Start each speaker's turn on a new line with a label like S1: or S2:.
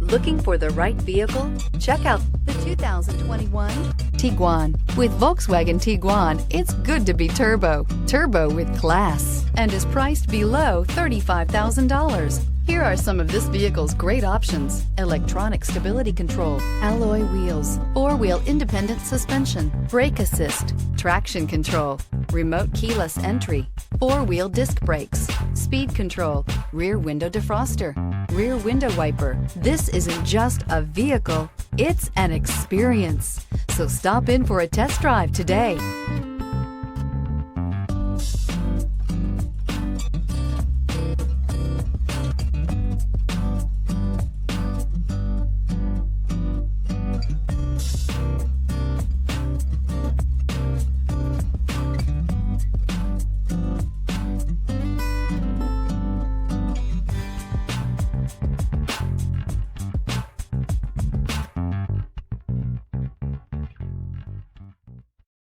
S1: Looking for the right vehicle? Check out the 2021 Tiguan. With Volkswagen Tiguan, it's good to be turbo. Turbo with class, and is priced below $35,000. Here are some of this vehicle's great options: electronic stability control, alloy wheels, four-wheel independent suspension, brake assist, traction control, remote keyless entry, four-wheel disc brakes, speed control, rear window defroster, rear window wiper. This isn't just a vehicle, it's an experience. So stop in for a test drive today.